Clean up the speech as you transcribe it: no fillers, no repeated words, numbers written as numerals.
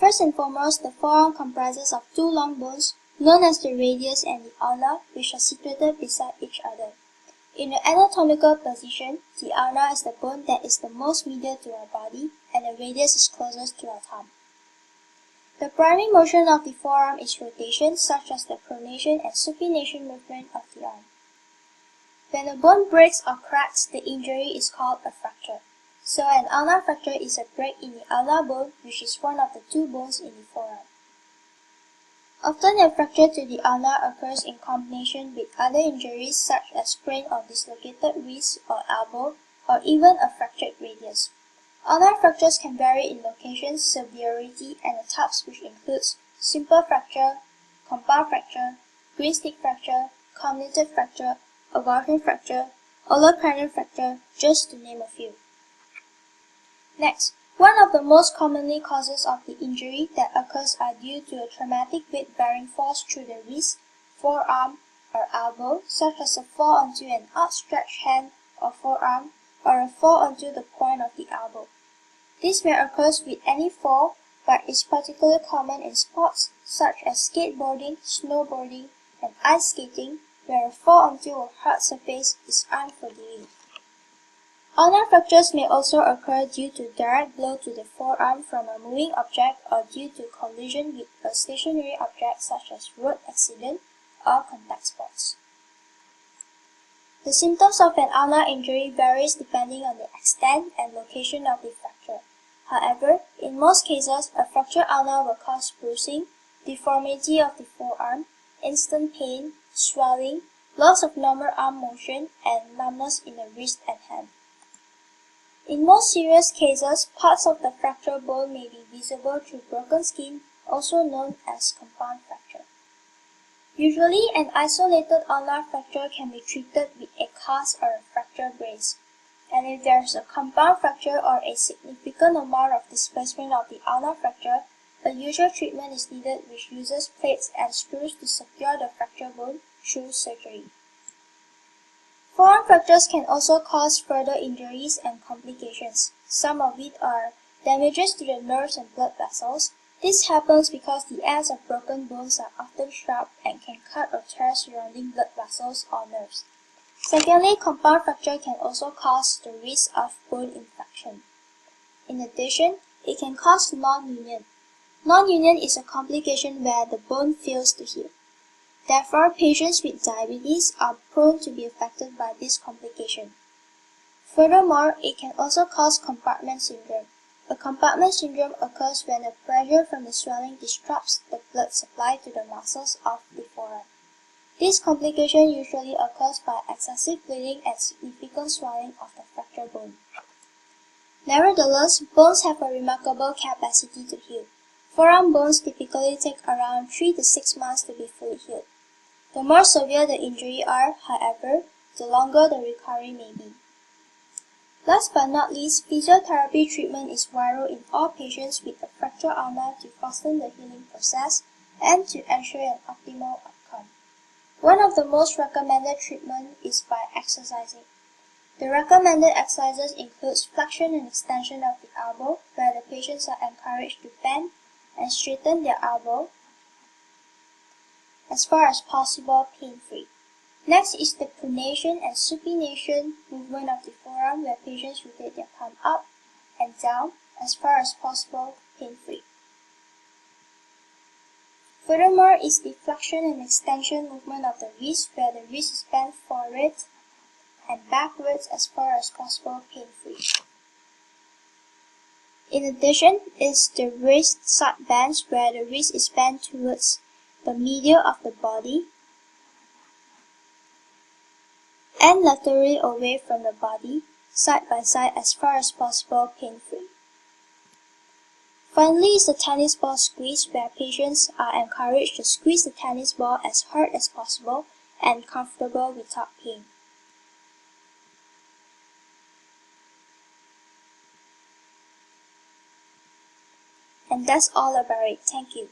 First and foremost, the forearm comprises of two long bones, known as the radius and the ulna, which are situated beside each other. In the anatomical position, the ulna is the bone that is the most medial to our body, and the radius is closest to our thumb. The primary motion of the forearm is rotation, such as the pronation and supination movement of the arm. When a bone breaks or cracks, the injury is called a fracture. So an ulnar fracture is a break in the ulnar bone, which is one of the two bones in the forearm. Often a fracture to the ulna occurs in combination with other injuries such as sprained or dislocated wrist or elbow, or even a fractured radius. Ulnar fractures can vary in location, severity, and the types, which includes simple fracture, compound fracture, green stick fracture, comminuted fracture, avulsion fracture, olecranon fracture, just to name a few. Next, one of the most commonly causes of the injury that occurs are due to a traumatic weight-bearing force through the wrist, forearm, or elbow, such as a fall onto an outstretched hand or forearm, or a fall onto the point of the elbow. This may occur with any fall, but is particularly common in sports such as skateboarding, snowboarding, and ice skating, where a fall onto a hard surface is unforgiving. Ulnar fractures may also occur due to direct blow to the forearm from a moving object or due to collision with a stationary object such as road accident or contact sports. The symptoms of an ulnar injury varies depending on the extent and location of the fracture. However, in most cases, a fractured ulna will cause bruising, deformity of the forearm, instant pain, swelling, loss of normal arm motion, and numbness in the wrist and hand. In most serious cases, parts of the fractured bone may be visible through broken skin, also known as compound fracture. Usually, an isolated ulnar fracture can be treated with a cast or a fracture brace. And if there is a compound fracture or a significant amount of displacement of the ulnar fracture, a usual treatment is needed which uses plates and screws to secure the fractured bone through surgery. Forearm fractures can also cause further injuries and complications. Some of it are damages to the nerves and blood vessels. This happens because the ends of broken bones are often sharp and can cut or tear surrounding blood vessels or nerves. Secondly, compound fracture can also cause the risk of bone infection. In addition, it can cause non-union. Non-union is a complication where the bone fails to heal. Therefore, patients with diabetes are prone to be affected by this complication. Furthermore, it can also cause compartment syndrome. A compartment syndrome occurs when the pressure from the swelling disrupts the blood supply to the muscles of the forearm. This complication usually occurs by excessive bleeding and significant swelling of the fractured bone. Nevertheless, bones have a remarkable capacity to heal. Forearm bones typically take around 3 to 6 months to be fully healed. The more severe the injury are, however, the longer the recovery may be. Last but not least, physiotherapy treatment is vital in all patients with a fractured ulna to fasten the healing process and to ensure an optimal outcome. One of the most recommended treatment is by exercising. The recommended exercises include flexion and extension of the elbow, where the patients are encouraged to bend and straighten their elbow as far as possible pain-free. Next is the pronation and supination movement of the forearm, where patients rotate their palm up and down as far as possible pain-free. Furthermore is the flexion and extension movement of the wrist, where the wrist is bent forward and backwards as far as possible pain-free. In addition is the wrist side bends, where the wrist is bent towards the medial of the body and laterally away from the body, side by side as far as possible pain-free. Finally is the tennis ball squeeze, where patients are encouraged to squeeze the tennis ball as hard as possible and comfortable without pain. And that's all about it. Thank you.